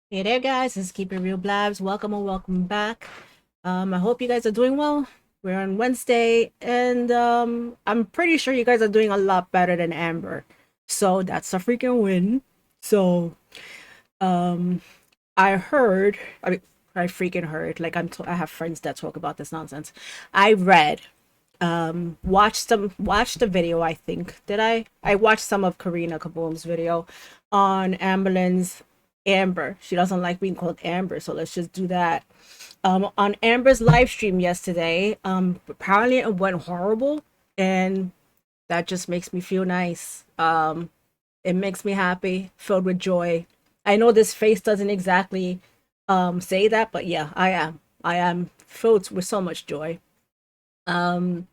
Hey there, guys. This is Keep It Real Blabs. Welcome and welcome back. I hope you guys are doing well. We're on Wednesday, and I'm pretty sure you guys are doing a lot better than Amber. So that's a freaking win. So, um, I heard, I mean, I freaking heard, like I have friends that talk about this nonsense. I read, watched the video, I think. Did I? I watched some of Karina Kaboom's video on Amber. She doesn't like being called Amber, so let's just do that. On Amber's live stream yesterday, apparently it went horrible, and that just makes me feel nice. It makes me happy, filled with joy. I know this face doesn't exactly say that, but yeah, I am. I am filled with so much joy. Um,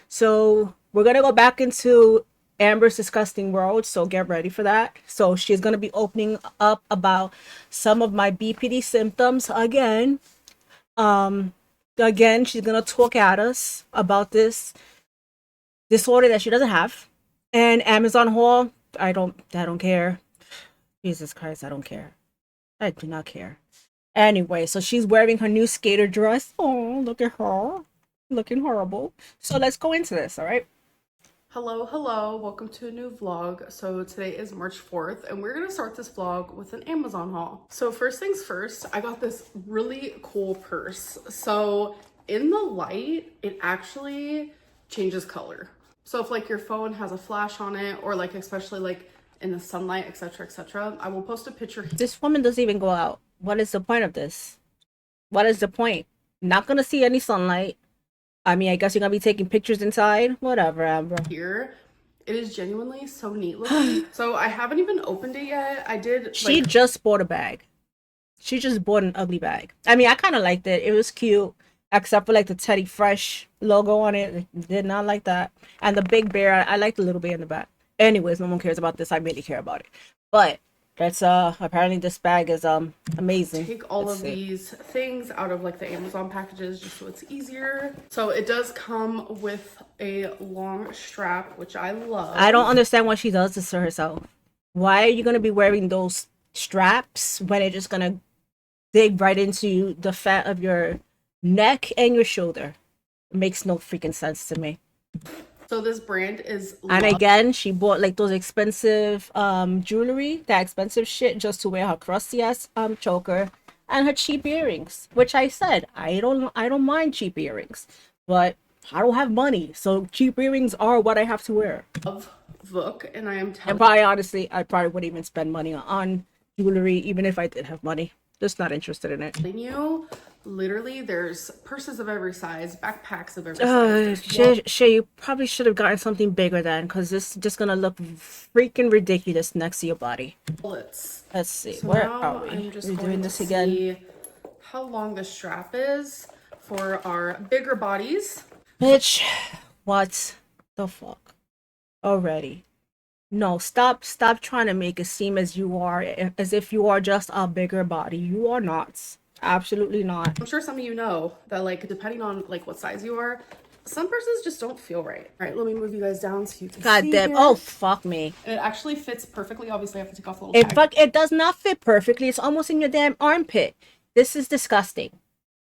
so we're gonna go back into Amber's disgusting world. So get ready for that. So she's gonna be opening up about some of my BPD symptoms again. Um, Again, she's gonna talk at us about this disorder that she doesn't have. And Amazon haul, I don't care. Jesus Christ, I don't care. I do not care. Anyway, so she's wearing her new skater dress. Oh, look at her. Looking horrible. So let's go into this, all right? Hello, welcome to a new vlog. So today is March 4th and we're gonna start this vlog with an Amazon haul. So first things first, I got this really cool purse. So in the light, it actually changes color. So if like your phone has a flash on it or like especially like in the sunlight, etc., I will post a picture. This woman doesn't even go out. What is the point of this? What is the point? Not gonna see any sunlight. I mean, I guess you're gonna be taking pictures inside. Whatever, Amber. Here. It is genuinely so neat looking. So I haven't even opened it yet. I did She like just bought a bag. She just bought an ugly bag. I mean, I kind of liked it. It was cute, except for like the Teddy Fresh logo on it. Did not like that. And the big bear, I like the little bear in the back. Anyways, no one cares about this. I really care about it. But that's apparently this bag is amazing. take all Let's of see. these things out of like the Amazon packages just so it's easier. So it does come with a long strap, which I I don't love. understand why she does this to herself. Why are you gonna be wearing those straps when it's just gonna dig right into the fat of your neck and your shoulder? It makes no freaking sense to me. So this brand is And love. again, she bought like those expensive jewelry, that expensive shit just to wear her crusty ass choker and her cheap earrings. Which I said, I don't mind cheap earrings, but I don't have money, so cheap earrings are what I have to wear. Book, and I am And telling probably honestly, I probably wouldn't even spend money on jewelry even if I did have money. Just not interested in it. you, literally, there's purses of every size, backpacks of every size. There's Shay, you probably should have gotten something bigger then, because this is just gonna look freaking ridiculous next to your body. wallets. Let's see, So where are now we? I'm just We're doing going to this again. see how long the strap is for our bigger bodies. Bitch, what the fuck? Already. No, stop trying to make it seem as if you are just a bigger body. You are not. Absolutely not. I'm sure some of you know that like depending on like what size you are, some purses just don't feel right. All right, let me move you guys down so you can God see damn. Oh, here. fuck me. And it actually fits perfectly. Obviously, I have to take off the little It tag. fuck it does not fit perfectly. It's almost in your damn armpit. This is disgusting.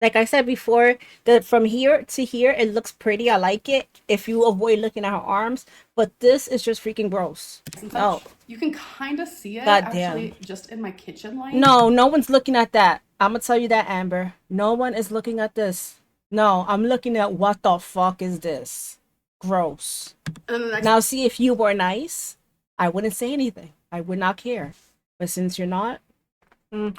Like I said before, that from here to here, it looks pretty. I like it if you avoid looking at her arms. But this is just freaking gross. No. You can kind of see it God damn. actually just in my kitchen light. No, no one's looking at that. I'm gonna tell you that, Amber. No one is looking at this. No, I'm looking at what the fuck is this? Gross. And then the next Now, see, if you were nice, I wouldn't say anything. I would not care. But since you're not,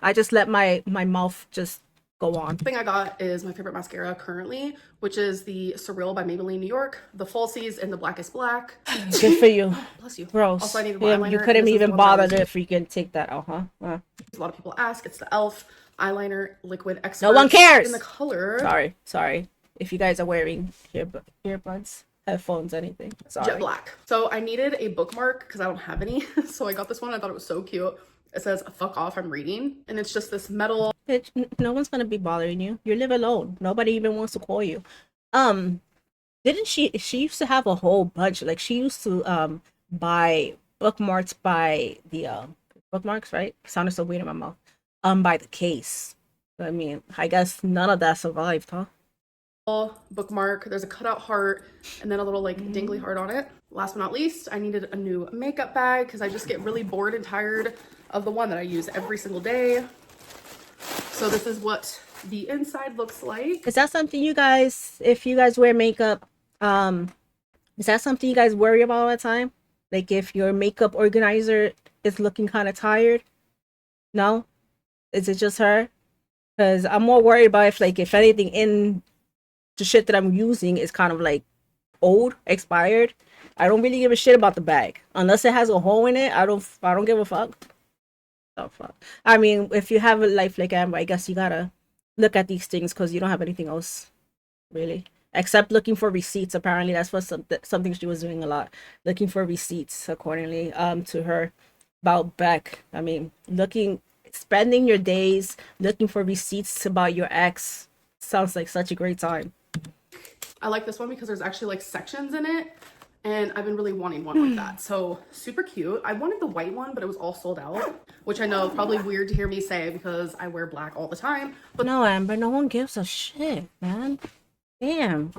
I just let my mouth just go on. thing I got is my favorite mascara currently, which is the Surreal by Maybelline New York, the Falsies, and the Blackest Black. Good for you. Bless you. Gross. Also, I needed more Yeah, you eyeliner, and couldn't this is the even one that I bother always to use. freaking take that out, huh? A lot of people ask. It's the e.l.f. eyeliner liquid expert. No one In the cares. color Sorry. If you guys are wearing earbuds, headphones, anything. Jet Sorry. Black. So I needed a bookmark because I don't have any. So I got this one. I thought it was so cute. It says "fuck off, I'm reading," and it's just this metal. Bitch, no one's gonna be bothering you. You live alone. Nobody even wants to call you. Um, didn't she used to have a whole bunch, like she used to buy bookmarks by the bookmarks, right? Sounded so weird in my mouth. by the case. I mean, I guess none of that survived, huh? Bookmark. There's a cutout heart and then a little like dangly heart on it. Last but not least, I needed a new makeup bag because I just get really bored and tired of the one that I use every single day. So this is what the inside looks like. Is that something you guys, if you guys wear makeup, um, is that something you guys worry about all the time? Like if your makeup organizer is looking kind of tired? No? Is it just her? Because I'm more worried about if anything in the shit that I'm using is kind of like old, expired. I don't really give a shit about the bag unless it has a hole in it. I don't give a fuck. Oh fuck. I mean, if you have a life like Amber, I guess you gotta look at these things because you don't have anything else really except looking for receipts. Apparently, that's what something she was doing a lot, looking for receipts. Accordingly, to her about Beck. I mean, spending your days looking for receipts about your ex sounds like such a great time. I like this one because there's actually like sections in it, and I've been really wanting one like that. So super cute. I wanted the white one, but it was all sold out, which I know probably weird to hear me say because I wear black all the time. But No, Amber, no one gives a shit, man. Damn.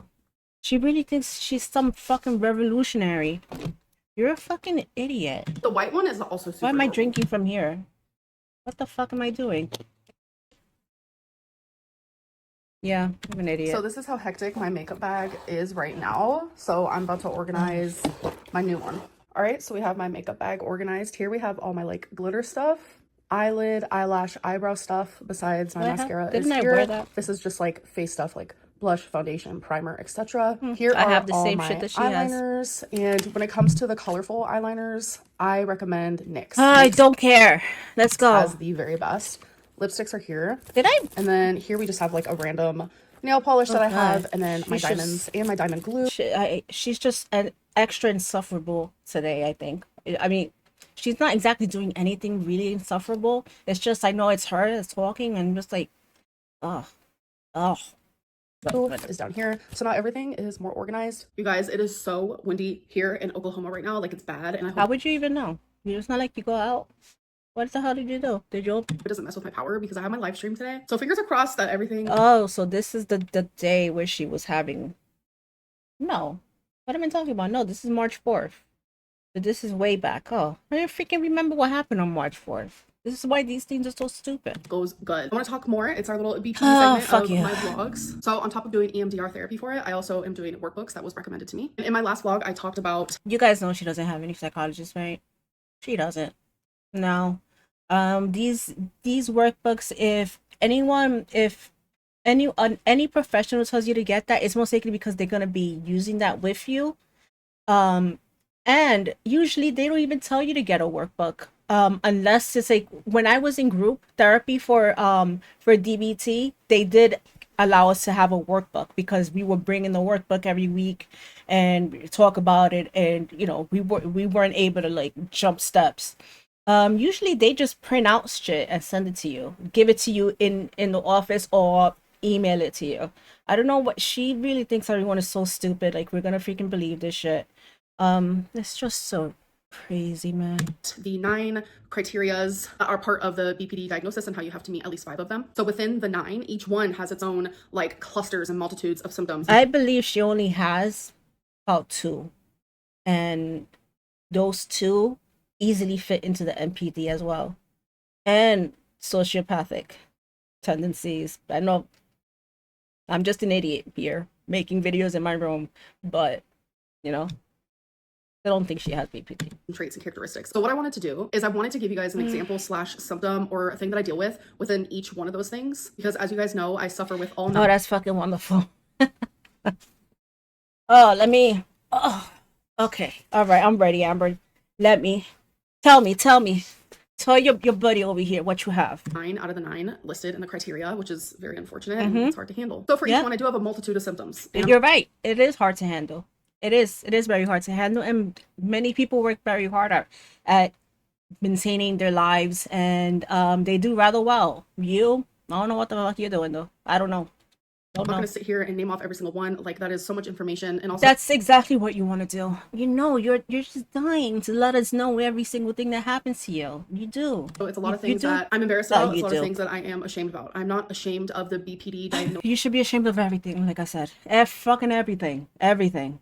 She really thinks she's some fucking revolutionary. You're a fucking idiot. the white one is also super Why am I adorable. drinking from here? What the fuck am I doing? Yeah, I'm an idiot. So this is how hectic my makeup bag is right now. So I'm about to organize my new one. All right, so we have my makeup bag organized. Here we have all my like glitter stuff, eyelid, eyelash, eyebrow stuff, besides my mascara is Didn't I here. wear that? This is just like face stuff like blush, foundation, primer, etc. Here I are have the all same my shit that she has. eyeliners. And when it comes to the colorful eyeliners, I recommend NYX. I NYX don't care. Let's has go. the very best. Lipsticks are here. Did I? And then here we just have like a random nail polish that I have, God. and then my She's diamonds and my diamond glue. she's just an extra insufferable today, I think. I mean, she's not exactly doing anything really insufferable. It's just I know it's her that's talking and just like, oh, oh. Is down here. So now everything is more organized. You guys, it is so windy here in Oklahoma right now. Like it's bad, and I How hope would you even know? It's not like you go out. What the hell did you do? Did you? it doesn't mess with my power because I have my live stream today. So fingers are crossed that everything. Oh, so this is the day where she was having. No, what am I talking about? No, this is March 4th. So this is way back. Oh, I don't freaking remember what happened on March 4th. This is why these things are so stupid. Goes good. I want to talk more. It's our little BPD Oh, segment fuck of you. my vlogs. So on top of doing EMDR therapy for it, I also am doing workbooks that was recommended to me. In my last vlog, I talked about You guys know she doesn't have any psychologists, right? She doesn't. No. These workbooks, if any professional tells you to get that, it's most likely because they're gonna be using that with you. And usually they don't even tell you to get a workbook. Unless it's like when I was in group therapy for DBT, they did allow us to have a workbook because we were bringing the workbook every week and talk about it, and we weren't able to like jump steps. Usually they just print out shit and send it to you, give it to you in the office or email it to you. I don't know what she really thinks everyone is so stupid. Like we're gonna freaking believe this shit. It's just so crazy, man. the 9 criterias that are part of the BPD diagnosis and how you have to meet at least 5 of them. So within the 9, each one has its own like clusters and multitudes of symptoms. I believe she only has about 2, and those 2 easily fit into the MPD as well, and sociopathic tendencies. I know I'm just an idiot here making videos in my room, but I don't think she has BPD. Traits and characteristics. So what I wanted to do is I wanted to give you guys an example slash symptom or a thing that I deal with within each one of those things, because as you guys know, I suffer with all. Oh, that's fucking wonderful. Oh, let me. Oh, okay. All right, I'm ready, Amber. Let me. Tell me. Tell your buddy over here what you have. 9 out of the 9 listed in the criteria, which is very unfortunate and it's hard to handle. So for each one, I do have a multitude of symptoms. You're right. It is hard to handle. It is very hard to handle, and many people work very hard at maintaining their lives, and they do rather well. I don't know what the fuck you're doing though. I don't know. I'm not no. going to sit here and name off every single one. Like, that is so much information. And also, That's exactly what you want to do. You know, you're just dying to let us know every single thing that happens to you. You do. it's a lot You of you things do. that I'm embarrassed That about. It's you a lot of do. things that I am ashamed about. I'm not ashamed of the BPD diagnosis, You should be ashamed of everything, like I said. Fucking everything. Everything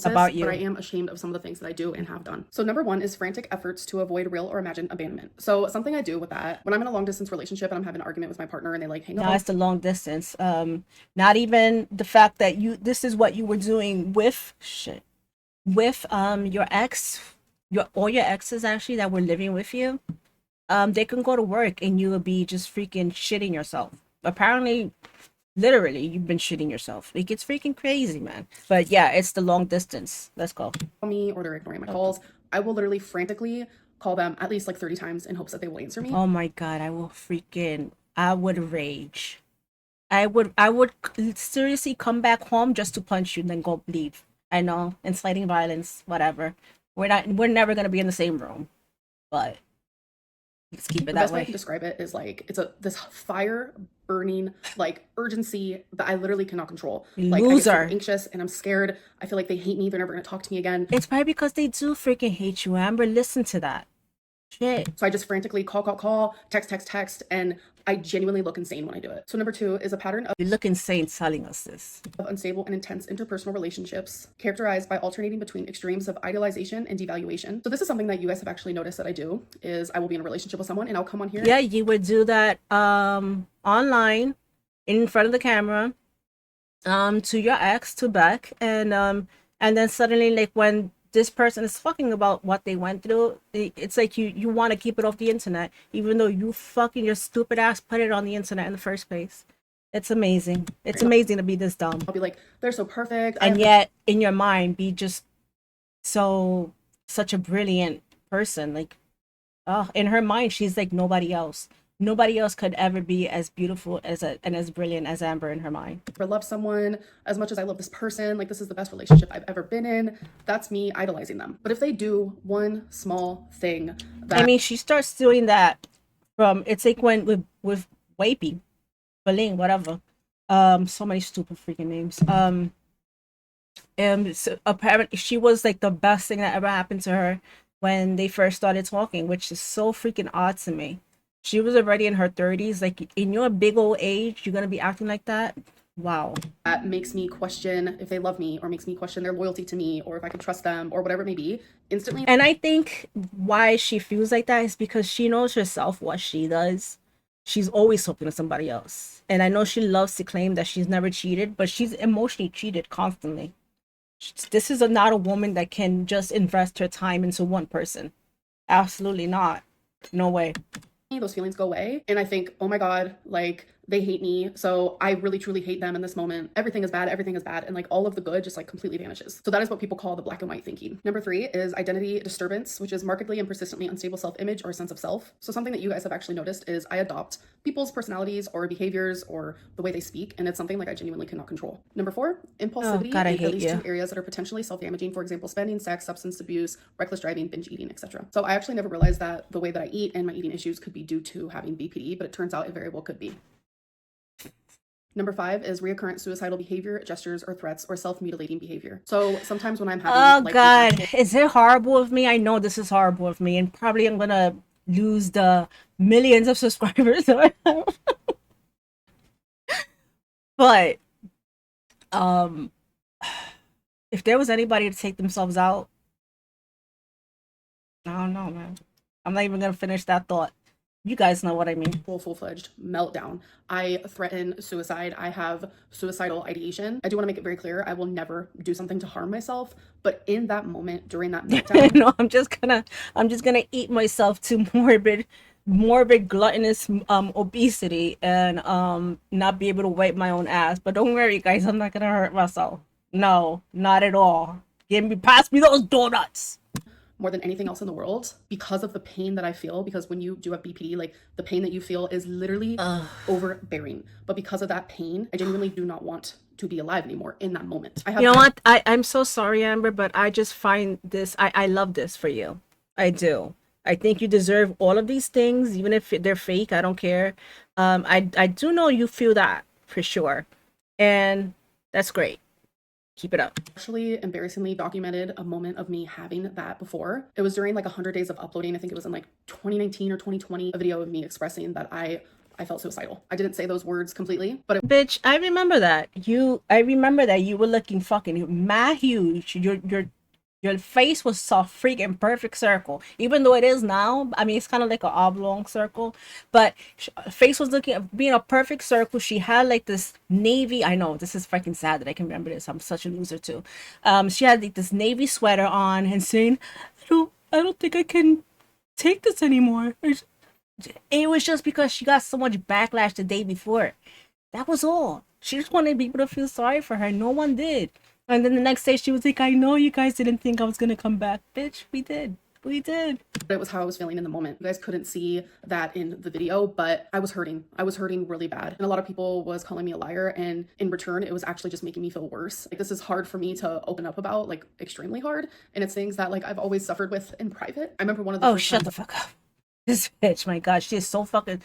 about but I you. am ashamed of some of the things that I do and have done. So, number one is frantic efforts to avoid real or imagined abandonment. So, something I do with that when I'm in a long distance relationship and I'm having an argument with my partner and they like hang up Now on it's the long distance. Not even the fact that this is what you were doing with shit. With your ex, all your exes actually that were living with you. They can go to work and you will be just freaking shitting yourself. Apparently, literally, you've been shitting yourself. It gets freaking crazy, man. But yeah, it's the long distance. Let's go. me or they're ignoring my Okay. calls, I will literally frantically call them at least like 30 times in hopes that they will answer me. Oh my god, I would rage. I would seriously come back home just to punch you and then go leave. I know, inciting violence, whatever. We're never gonna be in the same room, but let's keep it The that best way I can way. describe it is like it's a this fire burning like urgency that I literally cannot control. Like, I get super Loser. anxious and I'm scared. I feel like they hate me. They're never going to talk to me again. It's probably because they do freaking hate you, Amber. Listen to that. Shit. So I just frantically call, text, and I genuinely look insane when I do it. So number two is a pattern You look insane telling us this. of unstable and intense interpersonal relationships characterized by alternating between extremes of idealization and devaluation. So this is something that you guys have actually noticed that I do is I will be in a relationship with someone and I'll come on here. Yeah, you would do that online in front of the camera to your ex to Beck and then suddenly like when this person is talking about what they went through, it's like you want to keep it off the internet even though you fucking your stupid ass put it on the internet in the first place. It's amazing. It's amazing to be this dumb. I'll be like, they're so perfect. And yet in your mind be just so such a brilliant person. Like, oh, in her mind she's like nobody else. Nobody else could ever be as beautiful and as brilliant as Amber in her mind. Never love someone as much as I love this person. Like, this is the best relationship I've ever been in. That's me idolizing them. But if they do one small thing that I mean, she starts doing that from it's like when with Wapey, Baling, whatever. So many stupid freaking names. And so apparently she was like the best thing that ever happened to her when they first started talking, which is so freaking odd to me. She was already in her 30s. Like in your big old age, you're gonna be acting like that. Wow. that makes me question if they love me or makes me question their loyalty to me or if I can trust them or whatever it may be, instantly. And I think why she feels like that is because she knows herself what she does. She's always talking to somebody else. And I know she loves to claim that she's never cheated, but she's emotionally cheated constantly. This is not a woman that can just invest her time into one person. Absolutely not. No way. Those feelings go away and I think, oh my god, like they hate me, so I really truly hate them in this moment. Everything is bad, and like all of the good just like completely vanishes. So that is what people call the black and white thinking. Number three is identity disturbance, which is markedly and persistently unstable self-image or sense of self. So something that you guys have actually noticed is I adopt people's personalities or behaviors or the way they speak, and it's something like I genuinely cannot control. Number four, impulsivity God, I in hate at least you. two areas that are potentially self-damaging, for example spending, sex, substance abuse, reckless driving, binge eating, etc. So I actually never realized that the way that I eat and my eating issues could be due to having BPD, but it turns out it very well could be. Number five is reoccurrent suicidal behavior, gestures, or threats, or self-mutilating behavior. So sometimes when I'm having Oh like God, actual is it horrible of me? I know this is horrible of me, and probably I'm gonna lose the millions of subscribers that I have. But um, if there was anybody to take themselves out, I don't know, man. I'm not even gonna finish that thought. You guys know what I mean. full-fledged meltdown. I threaten suicide. I have suicidal ideation. I do want to make it very clear I will never do something to harm myself, but in that moment during that meltdown, No, I'm just gonna eat myself to morbid gluttonous obesity and not be able to wipe my own ass. But don't worry, guys, I'm not gonna hurt myself. No, not at all. Pass me those donuts. more than anything else in the world, because of the pain that I feel, because when you do have BPD, like the pain that you feel is literally overbearing. But because of that pain, I genuinely do not want to be alive anymore in that moment. I have You know what? I'm so sorry, Amber, but I just find this. I love this for you. I do. I think you deserve all of these things, even if they're fake. I don't care. I do know you feel that for sure. And that's great. Keep it up. Actually embarrassingly documented a moment of me having that before. It was during like 100 days of uploading. I think it was in like 2019 or 2020, a video of me expressing that I felt suicidal. I didn't say those words completely, but Bitch, I remember that. I remember that you were looking fucking mad huge. Your face was so freaking perfect circle. Even though it is now, I mean, it's kind of like an oblong circle, but face was looking being a perfect circle. She had like this navy. I know this is freaking sad that I can remember this. I'm such a loser too. She had like this navy sweater on and saying, I don't think I can take this anymore. It was just because she got so much backlash the day before. That was all. She just wanted people to feel sorry for her. No one did. And then the next day she was like, I know you guys didn't think I was gonna come back. Bitch, we did. We did. it was how I was feeling in the moment. You guys couldn't see that in the video, but I was hurting. I was hurting really bad. And a lot of people was calling me a liar. And in return, it was actually just making me feel worse. Like, this is hard for me to open up about, like extremely hard. And it's things that like I've always suffered with in private. I remember one of the Oh, first shut times the fuck up. This bitch, my god, she is so fucking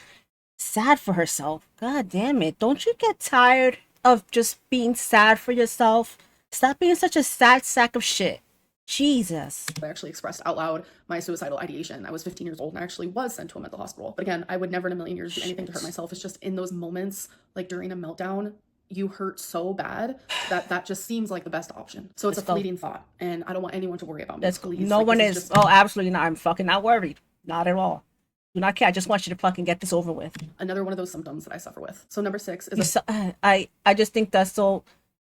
sad for herself. God damn it. Don't you get tired of just being sad for yourself? Stop being such a sad sack of shit. Jesus. I actually expressed out loud my suicidal ideation. I was 15 years old and I actually was sent to a mental hospital. But again, I would never in a million years do anything to hurt myself. It's just in those moments, like during a meltdown, you hurt so bad that that just seems like the best option. So it's a fleeting thought, and I don't want anyone to worry about me. That's Please. no Like, one this is. just Oh, absolutely not. I'm fucking not worried. Not at all. Do not care. I just want you to fucking get this over with. another one of those symptoms that I suffer with. So number 6 is You so, I just think that's so.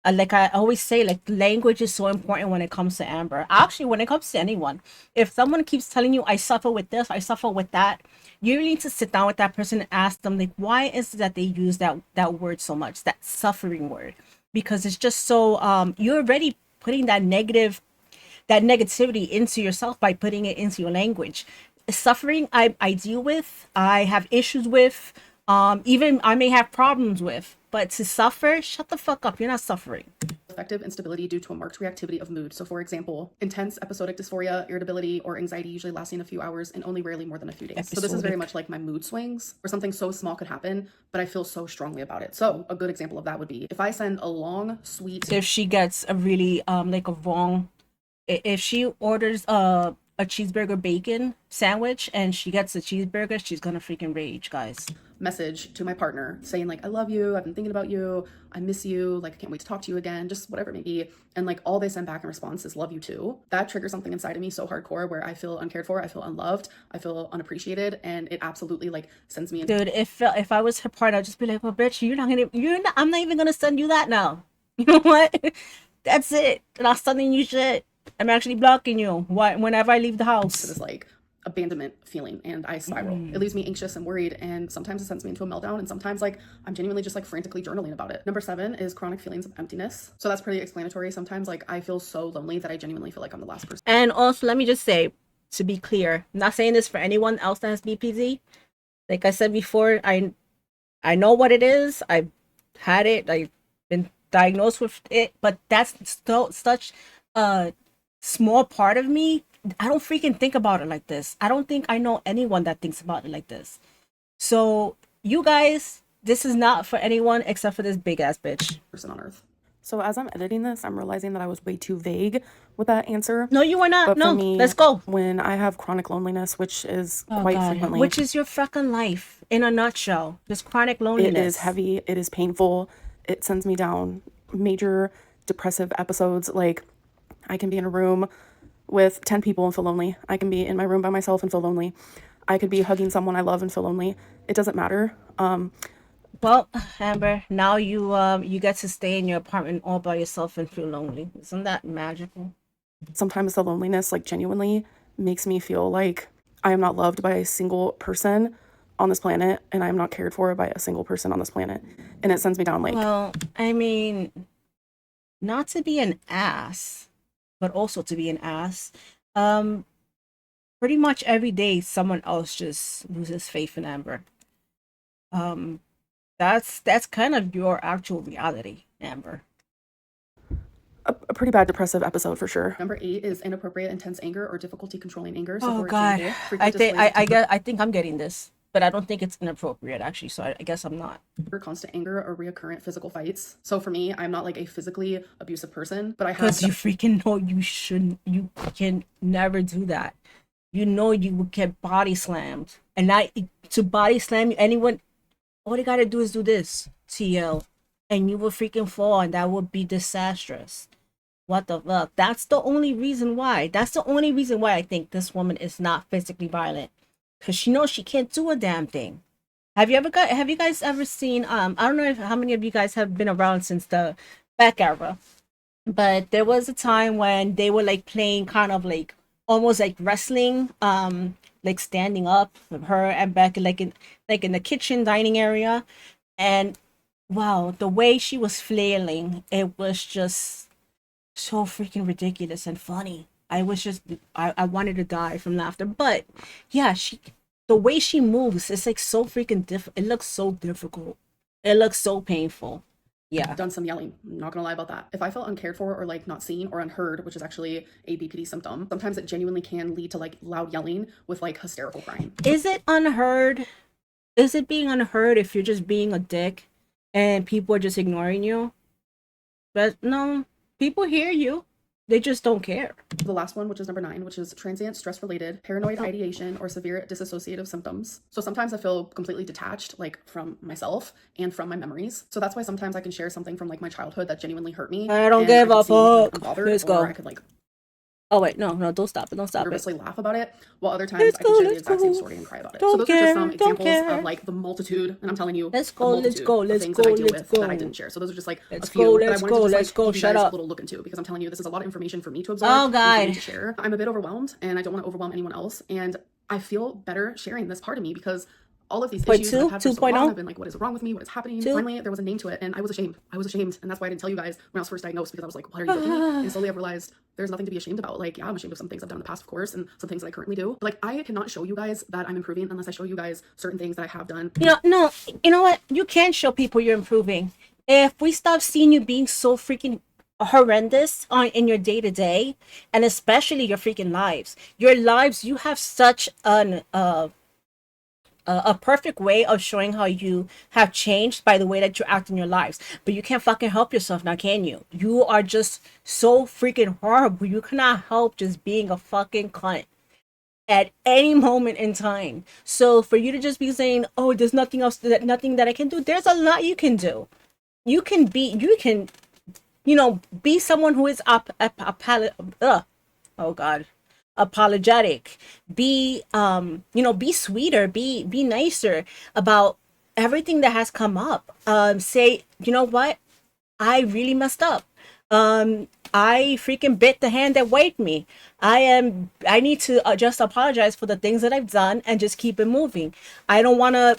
Like I always say, like language is so important when it comes to Amber. Actually, when it comes to anyone, if someone keeps telling you, "I suffer with this, I suffer with that," you really need to sit down with that person and ask them, like, why is it that they use that word so much, that suffering word? Because it's just so you're already putting that negativity into yourself by putting it into your language. Suffering, I deal with, I have issues with, even I may have problems with, but to suffer, shut the fuck up. You're not suffering. affective instability due to a marked reactivity of mood. So for example, intense episodic dysphoria, irritability, or anxiety usually lasting a few hours and only rarely more than a few days. So this is very much like my mood swings, where something so small could happen, but I feel so strongly about it. So a good example of that would be if I send a long, sweet... If she gets a really like a wrong, if she orders a cheeseburger bacon sandwich and she gets a cheeseburger, she's gonna freaking rage, guys. message to my partner saying like, I love you, I've been thinking about you, I miss you, like I can't wait to talk to you again, just whatever it may be, and like all they send back in response is love you too, that triggers something inside of me so hardcore where I feel uncared for, I feel unloved, I feel unappreciated, and it absolutely like sends me Dude, if I was her partner, I'd just be like, well, bitch, I'm not even gonna send you that now. You know what? That's it. I'm not sending you shit. I'm actually blocking you whenever I leave the house. this like abandonment feeling, and I spiral. It leaves me anxious and worried, and sometimes it sends me into a meltdown, and sometimes like I'm genuinely just like frantically journaling about it. Number 7 is chronic feelings of emptiness. So that's pretty explanatory. Sometimes like I feel so lonely that I genuinely feel like I'm the last person. And also, let me just say, to be clear, I'm not saying this for anyone else that has BPD. Like I said before, I know what it is. I've had it. I've been diagnosed with it, but that's still such a small part of me. I don't freaking think about it like this. I don't think I know anyone that thinks about it like this. So you guys, this is not for anyone except for this big ass bitch. Person on earth. So as I'm editing this, I'm realizing that I was way too vague with that answer. No, you were not. But no, for me, let's go. When I have chronic loneliness, which is quite God. frequently, Which is your fucking life in a nutshell. Just chronic loneliness. it is heavy, it is painful, it sends me down major depressive episodes. Like I can be in a room with 10 people and feel lonely. I can be in my room by myself and feel lonely. I could be hugging someone I love and feel lonely. It doesn't matter. Well, Amber, now you get to stay in your apartment all by yourself and feel lonely. Isn't that magical? Sometimes the loneliness like genuinely makes me feel like I am not loved by a single person on this planet, and I am not cared for by a single person on this planet. And it sends me down like... Well, I mean, not to be an ass, but also to be an ass. Pretty much every day someone else just loses faith in Amber. That's kind of your actual reality, Amber. a pretty bad depressive episode for sure. Number 8 is inappropriate intense anger or difficulty controlling anger. So Oh for God, example, I think I'm getting this. but I don't think it's inappropriate actually. So I guess I'm not. constant anger or reoccurrent physical fights. So for me, I'm not like a physically abusive person, but I have Because you freaking know you shouldn't. You can never do that. You know you would get body slammed, and not to body slam you. Anyone, all you gotta do is do this, TL, and you will freaking fall, and that would be disastrous. What the fuck? That's the only reason why. That's the only reason why I think this woman is not physically violent, because she knows she can't do a damn thing. Have you guys ever seen I don't know if, how many of you guys have been around since the back era, but there was a time when they were like playing kind of like almost like wrestling, like standing up with her and Beck like in the kitchen dining area. And wow, the way she was flailing, it was just so freaking ridiculous and funny. I was just I wanted to die from laughter. But yeah, she the way she moves, it's like so freaking different. It looks so difficult. It looks so painful. Yeah. done some yelling. I'm not gonna lie about that. If I felt uncared for or like not seen or unheard, which is actually a BPD symptom, sometimes it genuinely can lead to like loud yelling with like hysterical crying. Is it unheard? Is it being unheard if you're just being a dick and people are just ignoring you? But no, people hear you. They just don't care. The last one, which is number 9, which is transient stress related paranoid ideation or severe dissociative symptoms. So sometimes I feel completely detached, like from myself and from my memories. So that's why sometimes I can share something from like my childhood that genuinely hurt me. I don't and give I a could seem, like, fuck. unbothered, Let's or go. I could like Oh wait, no, no, don't stop it. Don't stop it. nervously laugh about it, while other times Let's I can go, share the let's exact same go. story and cry about it. Don't So those are just some care, don't examples care. of like the multitude, and I'm telling you, Let's the go, let's multitude go, of let's things go, that I deal let's with that I go. didn't share. So those are just like Let's a few go, that I let's wanted go, to just let's like go. give you Shut guys a up. little look into, because I'm telling you, this is a lot of information for me to absorb Oh and for me God. to share. I'm a bit overwhelmed, and I don't want to overwhelm anyone else, and I feel better sharing this part of me because all of these Point issues that I've two, had for so 2.0, long, I've been like, what is wrong with me? What is happening? 2. Finally, there was a name to it, and I was ashamed. I was ashamed, and that's why I didn't tell you guys when I was first diagnosed, because I was like, what are you looking at? And slowly I've realized there's nothing to be ashamed about. Like, yeah, I'm ashamed of some things I've done in the past, of course, and some things that I currently do. But like, I cannot show you guys that I'm improving unless I show you guys certain things that I have done. No, you know what? You can show people you're improving. If we stop seeing you being so freaking horrendous on in your day to day, and especially your lives, you have such an a perfect way of showing how you have changed by the way that you act in your lives. But you can't fucking help yourself now, can you? You are just so freaking horrible. You cannot help just being a fucking cunt at any moment in time. So for you to just be saying, "Oh, there's nothing that I can do," there's a lot you can do. You can, be someone who is oh God, apologetic. Be be sweeter, be nicer about everything that has come up. Say, you know what, I really messed up. I freaking bit the hand that weighed me. I need to just apologize for the things that I've done and just keep it moving. I don't want to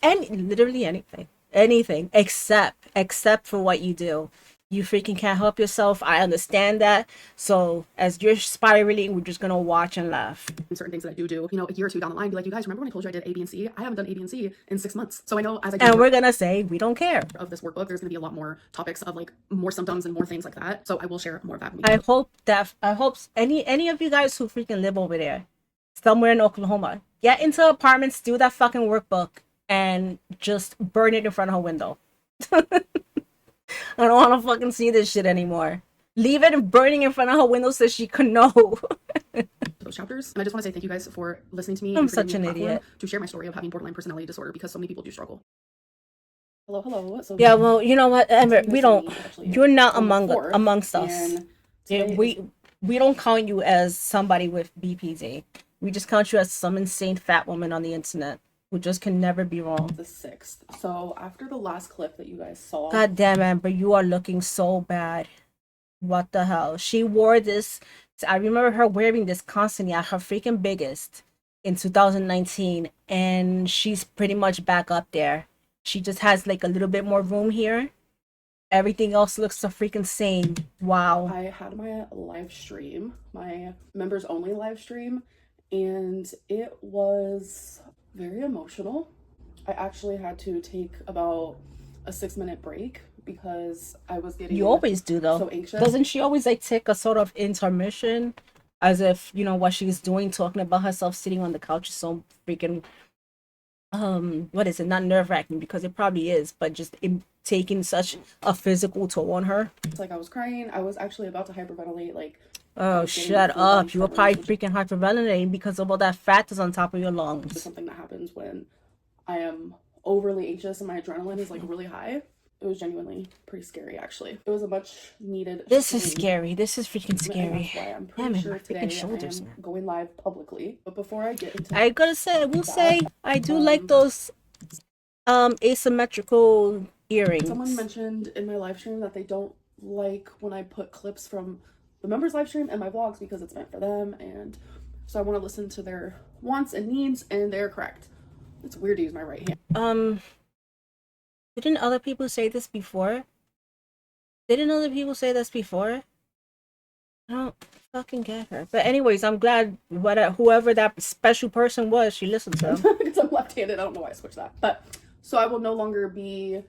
literally anything except for what you do. You freaking can't help yourself. I understand that. So as you're spiraling, we're just gonna watch and laugh. And certain things that I do, a year or two down the line, be like, you guys remember when I told you I did A, B, and C? I haven't done A, B, and C in 6 months. So I know as I do And we're gonna say we don't care. of this workbook, there's gonna be a lot more topics of like more symptoms and more things like that. So I will share more of that. I hope any of you guys who freaking live over there, somewhere in Oklahoma, get into apartments, do that fucking workbook, and just burn it in front of her window. I don't want to fucking see this shit anymore. Leave it burning in front of her window so she can know. Those chapters. And I just want to say thank you guys for listening to me. I'm and for such giving me an a platform idiot. to share my story of having borderline personality disorder, because so many people do struggle. Hello, hello. So Yeah, well, you know what, Amber, we don't. actually, You're not on the amongst 4th, us. and Yeah, today is we don't count you as somebody with BPD. We just count you as some insane fat woman on the internet who just can never be wrong. the 6th. So after the last clip that you guys saw, God damn, Amber, you are looking so bad. What the hell? She wore this. I remember her wearing this constantly at her freaking biggest in 2019, and she's pretty much back up there. She just has like a little bit more room here. Everything else looks so freaking same. Wow. I had my live stream, my members only live stream, and it was very emotional. I actually had to take about a 6-minute break because I was getting You always do though. so anxious. Doesn't she always like take a sort of intermission, as if what she's doing, talking about herself sitting on the couch is so freaking what is it, not nerve-wracking because it probably is, but just taking such a physical toll on her. It's like I was crying. I was actually about to hyperventilate. Like I Oh, was getting shut full body up. You were tremors, probably which freaking hyperventilating because of all that fat that's on top of your is lungs. something that happens when I am overly anxious and my adrenaline is like really high. It was genuinely pretty scary, actually. It was a much needed This is change, scary. This is freaking and scary. that's why I'm pretty Damn it, sure my freaking today I shoulders, am man. going live publicly. But before I get into I gotta say, I will say, that, I do like um, those asymmetrical someone earrings. mentioned in my live stream that they don't like when I put clips from the members live stream and my vlogs because it's meant for them, and so I want to listen to their wants and needs, and they're correct. It's weird to use my right hand. Didn't other people say this before? Didn't other people say this before? I don't fucking get her. But anyways, I'm glad whoever that special person was, she listened to him. Because I'm left-handed. I don't know why I switched that. But so I will no longer be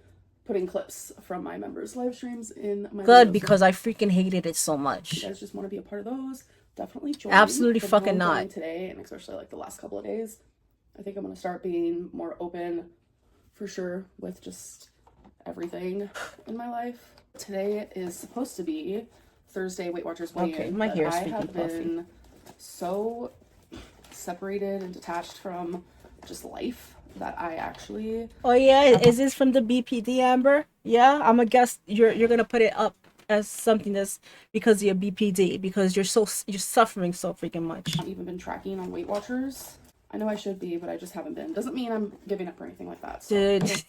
putting clips from my members' live streams in my Good, videos. So because I freaking hated it so if much. you guys just want to be a part of those, definitely join. Absolutely From how fucking I'm not. feeling today, and especially like the last couple of days, I think I'm gonna start being more open for sure with just everything in my life. Today is supposed to be Thursday Weight Watchers weigh-in, Okay, my but hair's I freaking have puffy. been so separated and detached from just life that I actually Oh yeah, is this from the BPD, Amber? Yeah, I'm gonna guess you're gonna put it up as something that's because of your BPD because you're suffering so freaking much. haven't even been tracking on Weight Watchers. I know I should be, but I just haven't been. Doesn't mean I'm giving up or anything like that. So Dude,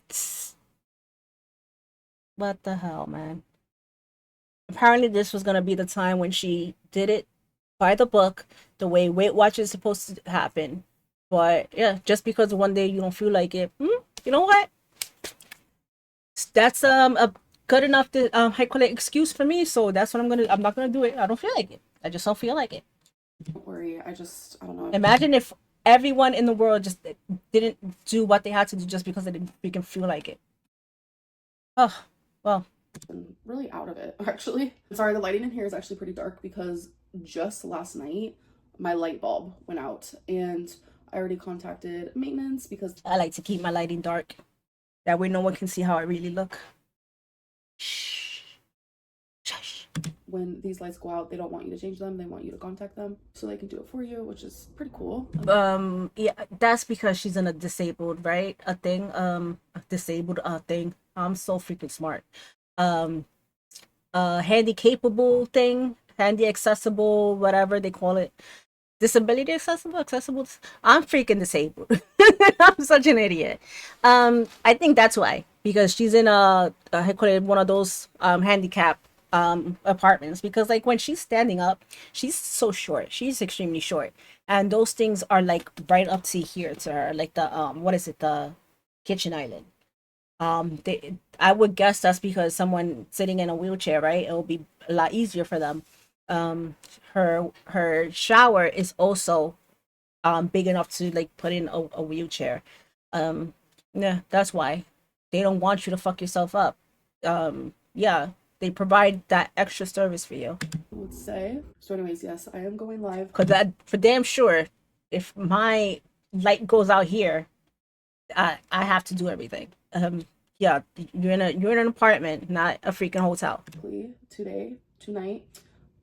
what the hell, man? Apparently, this was gonna be the time when she did it by the book, the way Weight Watch is supposed to happen. But yeah, just because one day you don't feel like it, you know what? That's a good enough to I call it excuse for me. So that's what I'm gonna. I'm not gonna do it. I don't feel like it. I just don't feel like it. don't worry. I don't know. Imagine if everyone in the world just didn't do what they had to do just because they didn't freaking feel like it. Oh, well. Been really out of it, actually. Sorry, the lighting in here is actually pretty dark because just last night my light bulb went out, and I already contacted maintenance because I like to keep my lighting dark. That way no one can see how I really look. Shh. Shush. when these lights go out, they don't want you to change them. They want you to contact them so they can do it for you, which is pretty cool. Yeah, that's because she's in a disabled, right? A disabled thing. I'm so freaking smart. Um, handy capable thing, handy accessible, whatever they call it. Disability accessible, accessible. I'm freaking disabled. I'm such an idiot. I think that's why because she's in I call it one of those handicap apartments because like when she's standing up, she's so short. She's extremely short, and those things are like right up to here to her, like the what is it, the kitchen island. I would guess that's because someone sitting in a wheelchair, right? It will be a lot easier for them. Her shower is also big enough to like put in a wheelchair. Um, yeah, that's why they don't want you to fuck yourself up. Yeah, they provide that extra service for you. Let's say. So, anyways, yes, I am going live. Cause that for damn sure, if my light goes out here, I have to do everything. Yeah, you're in an apartment, not a freaking hotel. Today, tonight,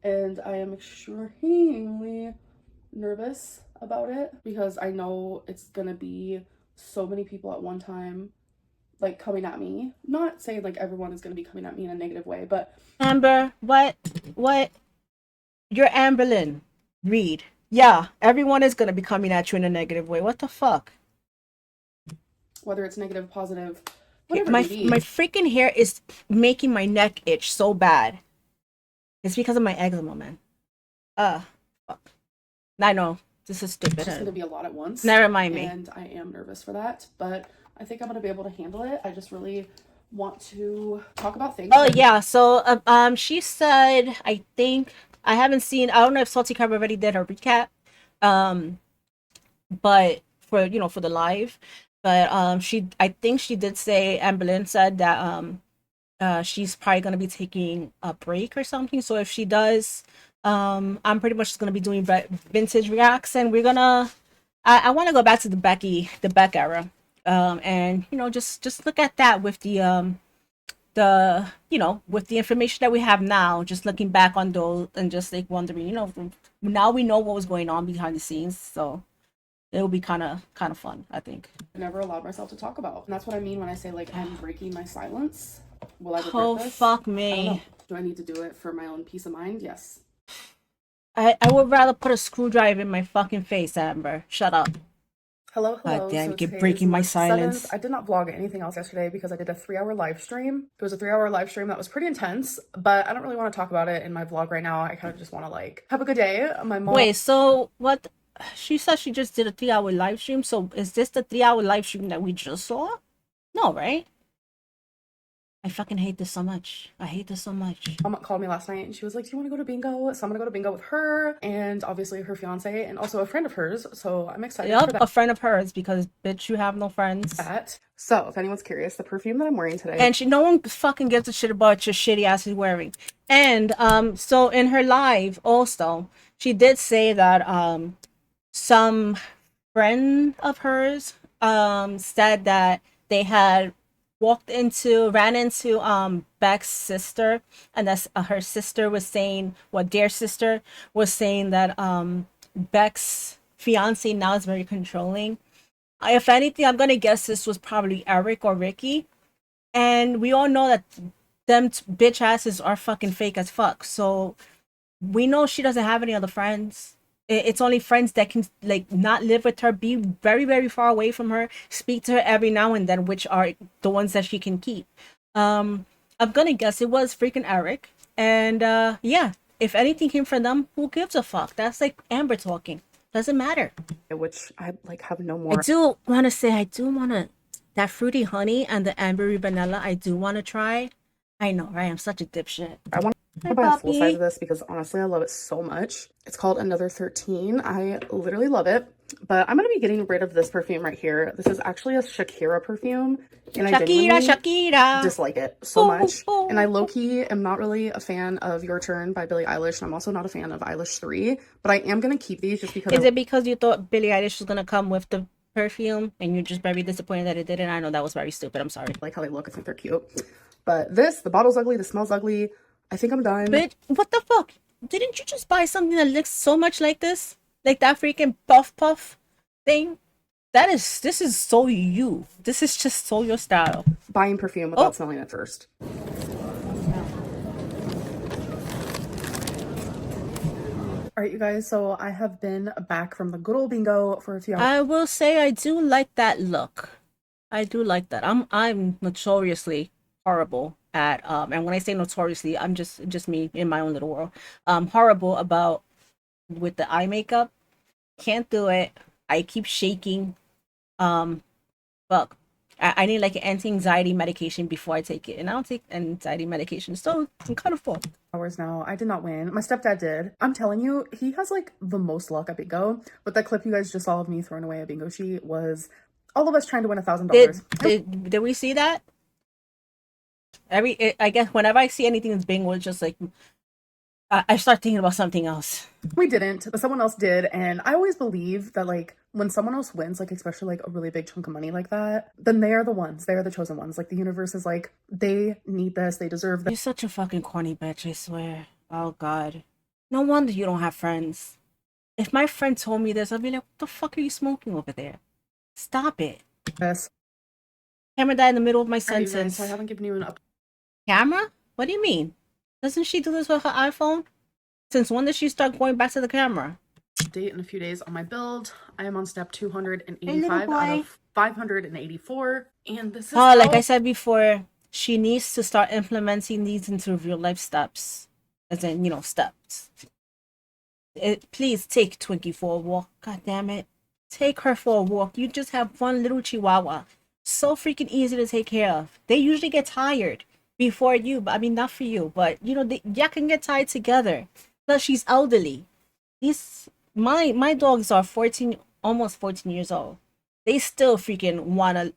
and I am extremely nervous about it because I know it's gonna be so many people at one time like coming at me. Not saying like everyone is gonna be coming at me in a negative way, but Amber, what? You're Amberlyn Reed. Yeah, everyone is gonna be coming at you in a negative way. What the fuck? whether it's negative, positive, whatever it My may be. my freaking hair is making my neck itch so bad. It's because of my eczema, man. Fuck. I know this is It's just gonna stupid. be a lot at once. Never mind me. And I am nervous for that, but I think I'm gonna be able to handle it. I just really want to talk about things. Oh yeah. So she said I think I haven't seen. I don't know if Salty Crab already did her recap. Um, but for for the live, but she I think she did say Amberlyn said that she's probably gonna be taking a break or something. So if she does, I'm pretty much just gonna be doing vintage reacts, and we're gonna. I want to go back to the Beck era. And just look at that with the with the information that we have now, just looking back on those and just like wondering, now we know what was going on behind the scenes, so it will be kind of fun, I think. I never allowed myself to talk about. And that's what I mean when I say like I'm breaking my silence. Will I regret Oh this? fuck I don't know. me. Do I need to do it for my own peace of mind? Yes. I would rather put a screwdriver in my fucking face, Amber. Shut up. Hello, God hello. damn, So you keep today is breaking my March 7th. silence. I did not vlog anything else yesterday because I did a 3-hour live stream. It was a 3-hour live stream that was pretty intense, but I don't really want to talk about it in my vlog right now. I kind of just want to like have a good day. My mom. Wait, so what? She said she just did a 3 hour live stream. So is this the 3 hour live stream that we just saw? No, right? I fucking hate this so much. I hate this so much. Mom called me last night and she was like, do you want to go to bingo? So I'm gonna go to bingo with her and obviously her fiance and also a friend of hers. So I'm excited for Yep, that. a friend of hers, because bitch, you have no friends. So if anyone's curious, the perfume that I'm wearing today. And no one fucking gives a shit about your shitty ass is wearing. And so in her live also, she did say that some friend of hers said that they had ran into Beck's sister, and that's her sister was saying, what their sister was saying, that Beck's fiance now is very controlling. If anything, I'm gonna guess this was probably Eric or Ricky, and we all know that them bitch asses are fucking fake as fuck. So we know she doesn't have any other friends. It's only friends that can like not live with her, be very very far away from her, speak to her every now and then, which are the ones that she can keep. I'm gonna guess it was freaking Eric, and yeah, if anything came from them, who gives a fuck? That's like Amber talking. Doesn't matter. Which I like have no I more. do want to say, I do want to, that fruity honey and the ambery vanilla, I do want to try. I know, right? I'm such a dipshit. I want Hi, to buy a full size puppy. of this because honestly I love it so much. It's called Another 13. I literally love it. But I'm going to be getting rid of this perfume right here. This is actually a Shakira perfume. And I genuinely Shakira. dislike it so much. Ooh. And I low-key am not really a fan of Your Turn by Billie Eilish. And I'm also not a fan of Eilish 3. But I am going to keep these just because. Is it because you thought Billie Eilish was going to come with the perfume and you're just very disappointed that it didn't? I know that was very stupid. I'm sorry. I like how they look. I think they're cute. But this, the bottle's ugly. The smells ugly. I think I'm done. Bitch, what the fuck? Didn't you just buy something that looks so much like this? Like that freaking puff thing? This is so you. This is just so your style. Buying perfume without smelling it first. All right, you guys, so I have been back from the good old bingo for a few hours. I will say I do like that look. I do like that. I'm notoriously horrible at and when I say notoriously, I'm just me in my own little world. Horrible about with the eye makeup. Can't do it. I keep shaking. Fuck. I need like an anti-anxiety medication before I take it, and I don't take anxiety medication, so I'm kind of full. Hours now. I did not win. My stepdad did. I'm telling you, he has like the most luck at bingo. But that clip you guys just saw of me throwing away a bingo sheet was all of us trying to win $1,000. Did we see that? I guess whenever I see anything that's bingo, it's just like I start thinking about something else. We didn't, but someone else did. And I always believe that like when someone else wins, like especially like a really big chunk of money like that, then they are the ones. They are the chosen ones. Like the universe is like, they need this. They deserve this. You're such a fucking corny bitch, I swear. Oh God. No wonder you don't have friends. If my friend told me this, I'd be like, what the fuck are you smoking over there? Stop it. Yes. Camera died in the middle of my All right, you sentence. guys, so I haven't given you an update. Camera? What do you mean? Doesn't she do this with her iPhone? Since when did she start going back to the camera? Date in a few days on my build. I am on step 285 out of 584. And this is like I said before, she needs to start implementing these into real life steps. As in, steps. Please take Twinkie for a walk. God damn it. Take her for a walk. You just have one little chihuahua. So freaking easy to take care of. They usually get tired before you, but I mean not for you, but y'all can get tired together. Plus she's elderly. My dogs are 14, almost 14 years old. They still freaking wanna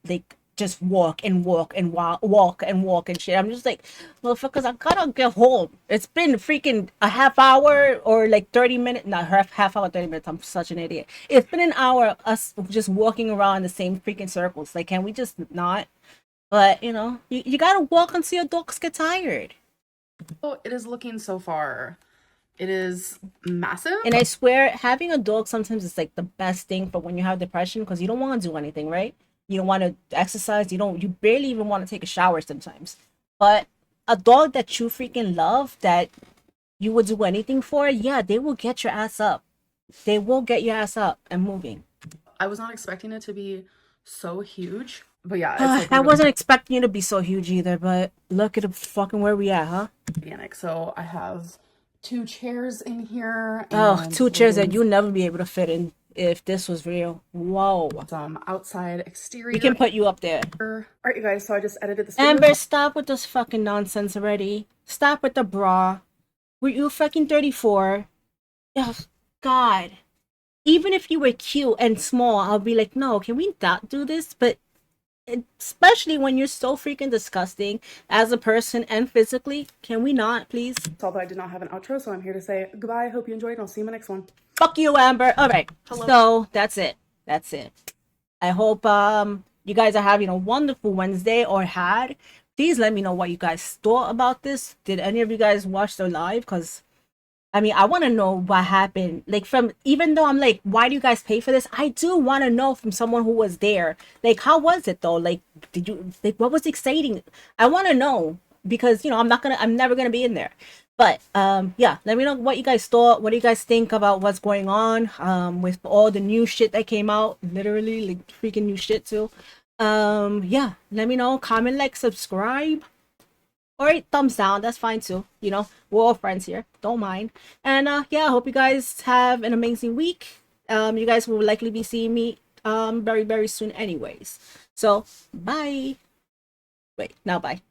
just walk and walk and walk and walk and shit. I'm just like, motherfuckers, I gotta get home. It's been freaking a half hour or like 30 minutes. Not half hour, 30 minutes. I'm such an idiot. It's been an hour us just walking around the same freaking circles. Like, can we just not? But you gotta walk until your dogs get tired. Oh, it is looking so far. It is massive. And I swear, having a dog sometimes is like the best thing for when you have depression because you don't want to do anything, right? You don't want to exercise. You barely even want to take a shower sometimes. But a dog that you freaking love, that you would do anything for, yeah, they will get your ass up. They will get your ass up and moving. I was not expecting it to be so huge, but yeah, it's like I literally wasn't expecting you to be so huge either, but look at the fucking where we at, huh? organic. So I have 2 chairs in here Oh, and two we're chairs that doing you'll never be able to fit in if this was real. Whoa. some outside We exterior. can put you up there. All right, you guys, so I just edited this video. Amber, stop with this fucking nonsense already. Stop with the bra. Were you fucking 34? Ugh, God. Even if you were cute and small, I'll be like, no, can we not do this? But especially when you're so freaking disgusting as a person and physically, can we not, please? Although I did not have an outro, so I'm here to say goodbye. Hope you enjoyed, and I'll see you in my next one. Fuck you, Amber. All right. Hello. So that's it. That's it. I hope you guys are having a wonderful Wednesday or had. Please let me know what you guys thought about this. Did any of you guys watch the live? Because I mean, I want to know what happened. Like, from, even though I'm like, why do you guys pay for this? I do want to know from someone who was there. Like, how was it though? Like, did you, like, what was exciting? I want to know because, I'm never going to be in there. But, yeah, let me know what you guys thought. What do you guys think about what's going on, with all the new shit that came out? Literally, like, freaking new shit too. Yeah, let me know. Comment, like, subscribe. Or a thumbs down, that's fine too. We're all friends here, don't mind. And yeah, I hope you guys have an amazing week. You guys will likely be seeing me very, very soon anyways. So bye. Wait, now bye.